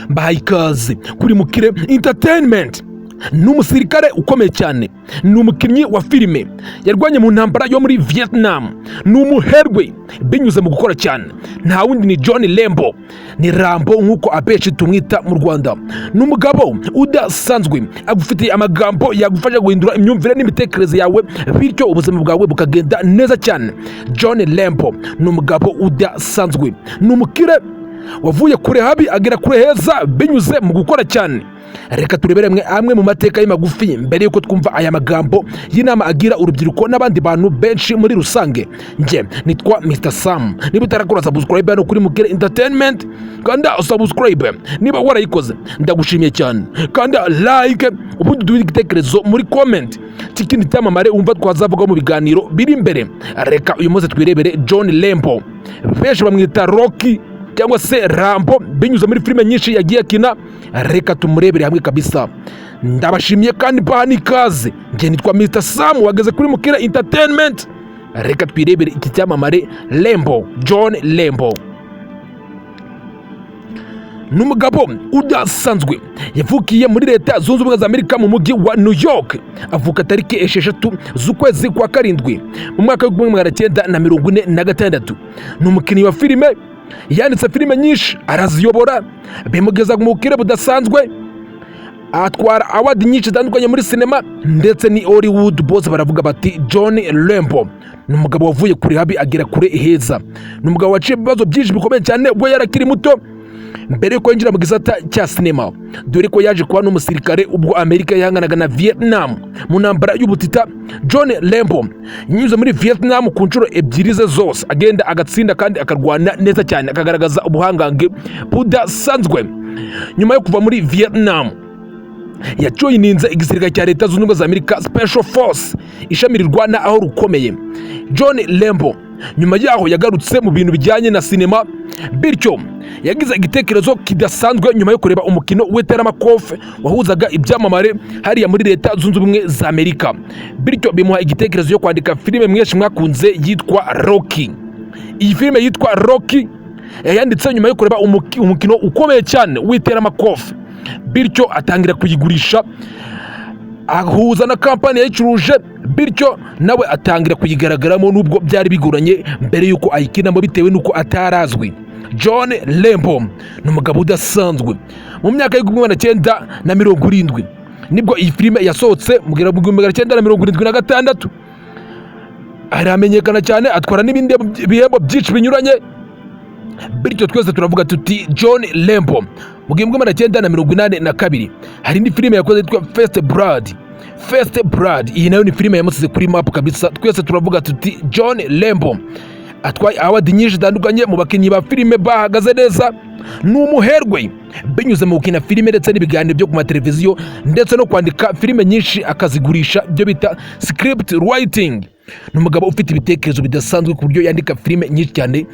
mbahaye ikaze kuri Mukire Entertainment. Ni umusirikare ukomeye cyane, ni umukinnyi wa filime yarwanye mu ntambara yo muri Vietnam, ni umuherwe binyuze mu gukora cyane. Nta wundi ni John Lembo, ni Rambo nk'uko abenshi tumwita mu Rwanda. Ni umugabo udasanzwe, agufitiye amagambo yagufasha guhindura imyumvire n'imitekerereze yawe, bityo ubuzima bwawe bukagenda neza cyane. John Lembo ni umugabo udasanzwe, ni umukire wavuye kure habi agera kure heza binyuze mu gukora cyane. Reka turebere amwe mu mateka y'amagufi mbere yuko twumva aya magambo y'inama agira urubyiruko n'abandi bantu benshi muri rusange. Nje nitwa Mr Sam. Niba utarakora subscribe hano kuri Mukire Entertainment, kanda subscribe. Niba warayikoze ndagushimiye cyane, kanda like, ubundi duhe igitekerezo muri comment cy'ikindi cyamamare wumva twazavuga mu biganiro biri imbere. Reka uyu munsi twirebere John Lembo, benshi bamwita Rocky cyangwa se Rambo binyuze muri filime nyinshi yagiye akina. Reka tumurebere hamwe kabisa. Ndabashimiye kandi bahani ikaze. Nje nitwa Mr Sam, wageze kuri Mukire Entertainment. Reka twirebere iki cyamamare Lembo, John Lembo. Numugabo udasanzwe, yavukiye muri leta zunze ubumwe za Amerika mu mujyi wa New York. Avuka tariki 6 z'ukwezi kwa karindwi mu mwaka wa 1946. Ni umukinnyi wa filime, yanditse filime nyinshi, araziyobora, bimugeza mu bukire budasanzwe, atwara award nyinshi zitandukanye muri sinema ndetse ni Hollywood. Bose baravuga bati John Lembo ni umugabo wavuye kure habi agera kure heza. Ni umugabo waciye ibibazo byinshi bikomeye cyane ubwo yarakiri muto, mbere yuko yinjira mu gisata cya sinema, dore ko yaje kuba n'umusirikare ubwo Amerika yahanganaga na Vietnam mu ntambara y'ubutita. John Lembo yanyuze muri Vietnam ku nshuro ebyiri ze zose, agenda agatsinda kandi akarwana neza cyane, akagaragaza ubuhangange budasanzwe. Nyuma yo kuva muri Vietnam, yajoyininze igisirikare cya leta zunze ubumwe za Amerika Special Force, ishami rirwana aho rukomeye. John Lembo nyuma yaho yagarutse mu bintu bijyanye na sinema, bityo yagize igitekerezo kidasanzwe nyuma yo kureba umukino w'iteramakofe wahuzaga ibyamamare hariya muri leta zunze ubumwe za Amerika, bityo bimuha igitekerezo yo kwandika filime mwinshi mwakunze yitwa Rocky. Iyi filime yitwa Rocky yayanditse nyuma yo kureba umukino ukomeye cyane w'iteramakofe, bityo atangira kuyigurisha, ahuza na kampani yayicuruje, bityo nawe atangira kuyigaragaramo nubwo byari bigoranye mbere yuko ayikinamo bitewe nuko atarazwi. John Lembo ni umugabo udasanzwe. Mu myaka y'1970 nibwo iyi filime yasohotse, mu 1976 aramenyekana cyane, atwara n'ibindi bihembo byinshi binyuranye, bityo twese turavuga tuti John Lembo. Mu 1982 hari indi filime yakoze yitwa First Blood. Iyi nayo ni filime yamusize kuri map kabisa. Twese turavuga tuti John Lembo atwaye award nyinshi zitandukanye mu bakinnyi ba filime bahagaze neza. Ni umuherwe binyuze mu gukina filime ndetse n'ibiganiro byo ku mateleviziyo ndetse no kwandika filime nyinshi akazigurisha, ibyo bita script writing. Ni umugabo ufite ibitekerezo bidasanzwe ku buryo yandika filime nyinshi cyane,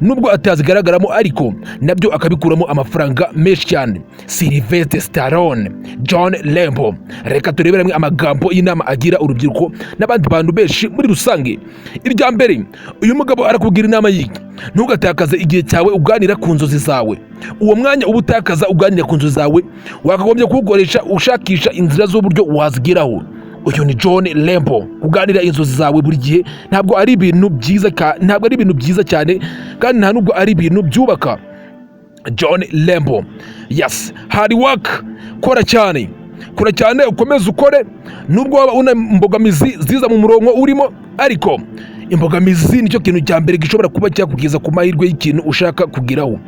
nubwo atazigaragaramo ariko nabyo akabikuramo amafaranga menshi cyane. Sylvester Stallone, John Lembo. Reka turebere amagambo y'inama agira urubyiruko n'abandi bantu benshi muri rusange. Irya mbere, uyu mugabo arakubwira inama yiki: ntugatakaze igihe cyawe uganira ku nzozi zawe. Uwo mwanya uba utakaza uganira ku nzozi zawe, wakagombye kuwukoresha ushakisha inzira z'uburyo wazigeraho. Uyu ni John Lembo. Kuganira inzozi zawe buri gihe ntabwo ari ibintu byiza cyane, kandi nta nubwo ari ibintu byubaka. John Lembo, yes, hard work, kora cyane, ukomeze ukore, nubwo waba una imbogamizi ziza mu murongo urimo, ariko imbogamizi nicyo kintu cya mbere gishobora kuba cyakugeza ku mahirwe y'ikintu ushaka kugeraho.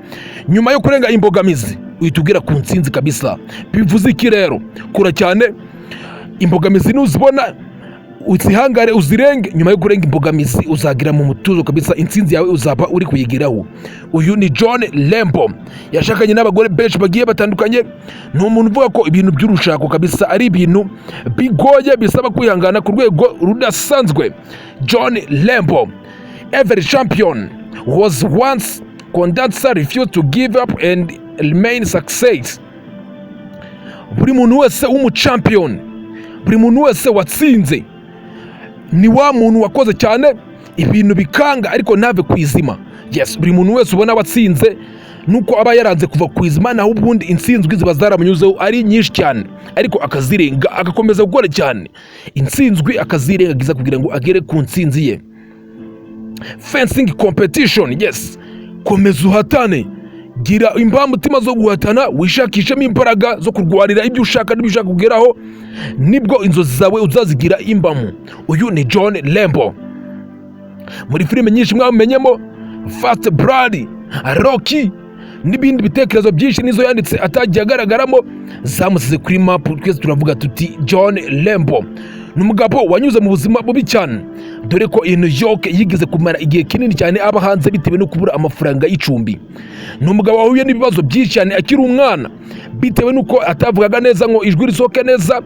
Nyuma yo kurenga imbogamizi uhita ugera ku ntsinzi kabisa. Bivuze iki rero? Kora cyane, imbogamizi nuzibona uzihangare uzirenge. Nyuma yo kurenga imbogamizi uzagira mu mutuzo kabisa, intsinzi yawe uzaba uri kuyigeraho. Uyu ni John Lembo. Yashakanye n'abagore benshi bagiye batandukanye. Ni umuntu uvuga ko ibintu by'urushako kabisa ari ibintu bigoye, bisaba kwihangana ku rwego rudasanzwe. John Lembo, every champion was once condancer, refused to give up and remain success. Buri muntu wese w'umuchampion, buri muntu wese watsinze, ni wa muntu wakoze cyane ibintu bikanga ariko ntave kwizima. Yes, buri muntu wese ubona watsinze nuko aba yaranze kuva ku izima, naho ubundi intsinzwi ziba zaramunyuzeho ari nyinshi cyane, ariko akazirenga agakomeza gukora cyane, intsinzwi akazirengagiza kugira ngo agere ku ntsinzi ye. Fencing competition, yes, komeza uhatane, gira imbamutima zo guhatana, wishakishemo imbaraga zo kurwanira ibyo ushaka n'ibyo ushaka kugeraho, nibwo inzozi zawe uzazigira imbamu. Uyu ni John Lembo. Muri filime nyinshi mwamenyemo Fast Blood, Rocky n'ibindi bitekerezo byinshi nizo yanditse atagiye agaragaramo, zamusize kuri map. Twese turavuga tuti John Lembo ni umugabo wanyuze mu buzima bubi cyane, dore ko i New York yigeze kumara igihe kinini cyane aba hanze bitewe no kubura amafaranga y'icumbi. Ni umugabo wahuye n'ibibazo byinshi cyane akiri umwana, bitewe nuko atavugaga neza ngo ijwi risohoke neza.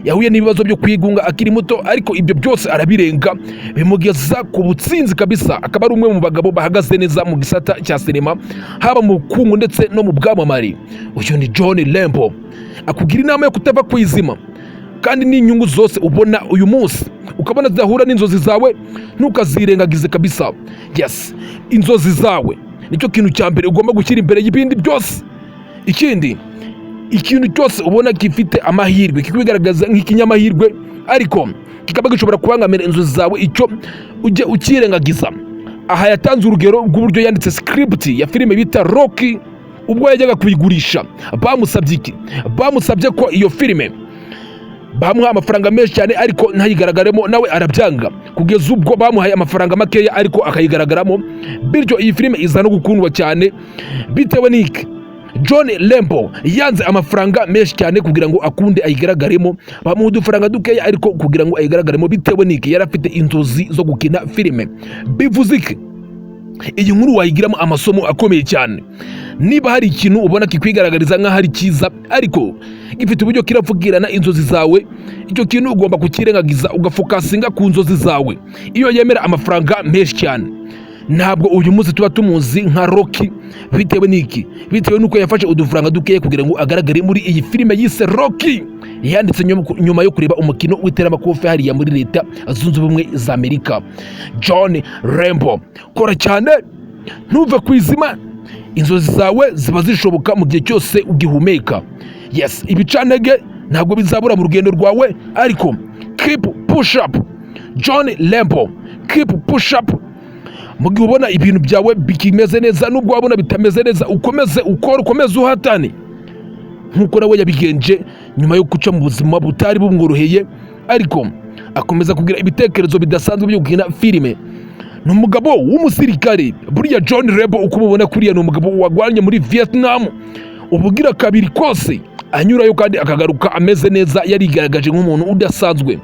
Yahuye n'ibibazo byo kwigunga akiri muto, ariko ibyo byose arabirenga bimugeza ku butsinzi kabisa. Akaba ari umwe mu bagabo bahagaze neza mu gisata cya sinema, haba mu bukungu ndetse no mu bwamamare. Uyu ni John Lembo. Akugira inama yo kutava ku izima, kandi n'inyungu zose ubona uyu munsi ukabona zidahura n'inzozi zawe, ntukazirengagize kabisa. Yes, inzozi zawe nicyo kintu cya mbere ugomba gushyira imbere y'ibindi byose. Ikindi, ikintu cyose ubona gifite amahirwe kikwigaragaza nk'ikinyamahirwe, ariko kikaba gishobora kubangamira inzozi zawe, icyo ujye ukirengagiza. Aha yatanze urugero rw'uburyo yanditse script ya filime bita Rocky. Ubwo yajyaga kuyigurisha bamusabye iki? Bamusabye ko iyo filime bamuha amafaranga menshi cyane ariko ntayigaragaremo, nawe arabyanga, kugeza ubwo bamuhaye amafaranga makeya ariko akayigaragaramo. Bityo iyi filime iza no gukundwa cyane bitewe n'iki? John Lembo yanze amafaranga menshi cyane kugira ngo akunde ayigaragaremo, bamuha udufaranga dukeya ariko kugira ngo ayigaragaremo, bitewe n'iki? Yari afite inzozi zo gukina filime. Bivuze iki? Iyi nkuru wayigiramo amasomo akomeye cyane. Niba hari ikintu ubona kikwigaragariza nk'aho ari cyiza ariko gifite uburyo kirapfukirana inzozi zawe, icyo kintu ugomba kukirengagiza ugafokasinga ku nzozi zawe. Iyo yemera amafaranga menshi cyane, ntabwo uyu munsi tuba tumuzi nka Rocky. Bitewe n'iki? Bitewe n'uko yafashe udufaranga dukeya kugira ngo agaragare muri iyi filime yise Rocky, yanditse nyuma yo kureba umukino w'iteramakofe hariya muri Leta Zunze Ubumwe za Amerika. John Lembo, kora cyane, ntuve ku izima, inzozi zawe ziba zishoboka mu gihe cyose ugihumeka. Yes, ibicantege ntabwo bizabura mu rugendo rwawe, ariko keep push up. John Lembo, keep push up. Mu gihe ubona ibintu byawe bikimeze neza, nubwo wabona bitameze neza, ukomeze ukora, ukomeze uhatane nk'uko nawe yabigenje nyuma yo guca mu buzima butari bumworoheye, ariko akomeza kugira ibitekerezo bidasanzwe byo gukina filime. Ni umugabo w'umusirikare buriya. John Lembo uko umubona kuriya ni umugabo wagwanye muri Vietnam, ubugira kabiri kose anyurayo kandi akagaruka ameze neza, yarigaragaje nk'umuntu udasanzwe.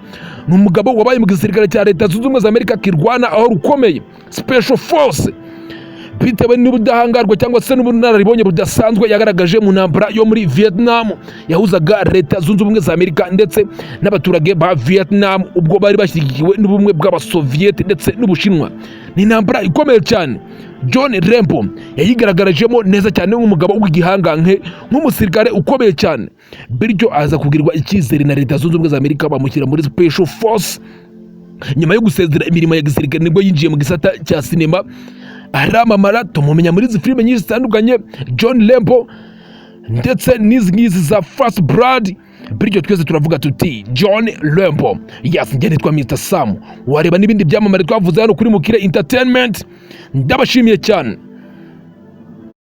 Ni umugabo wabaye mu gisirikare cya Leta Zunze Ubumwe za Amerika kirwana aho rukomeye, Special Force, bitewe n'ubudahangarwa cyangwa se n'ubunararibonye budasanzwe yagaragaje mu ntambara yo muri Vietnam yahuzaga Leta Zunze Ubumwe za Amerika ndetse n'abaturage ba Vietnam, ubwo bari bashyigikiwe n'ubumwe bw'Abasoviyeti ndetse n'Ubushinwa. Ni intambara ikomeye cyane. John Lembo yayigaragarajemo neza cyane nk'umugabo w'igihanganke, nk'umusirikare ukomeye cyane, bityo aza kugirwa icyizere na Leta Zunze Ubumwe za Amerika, bamushyira muri Special Force. Nyuma yo gusezera imirimo ya gisirikare nibwo yinjiye mu gisata cya sinema, aramamara, tumumenya muri izi filime nyinshi zitandukanye John Lembo, ndetse n'izi za Fast Blood. Bityo twese turavuga tuti John Lembo. Yes, njye nitwa Mr. Sam. Wareba n'ibindi byamamare twavuze hano kuri Mukire Entertainment. Ndabashimiye cyane.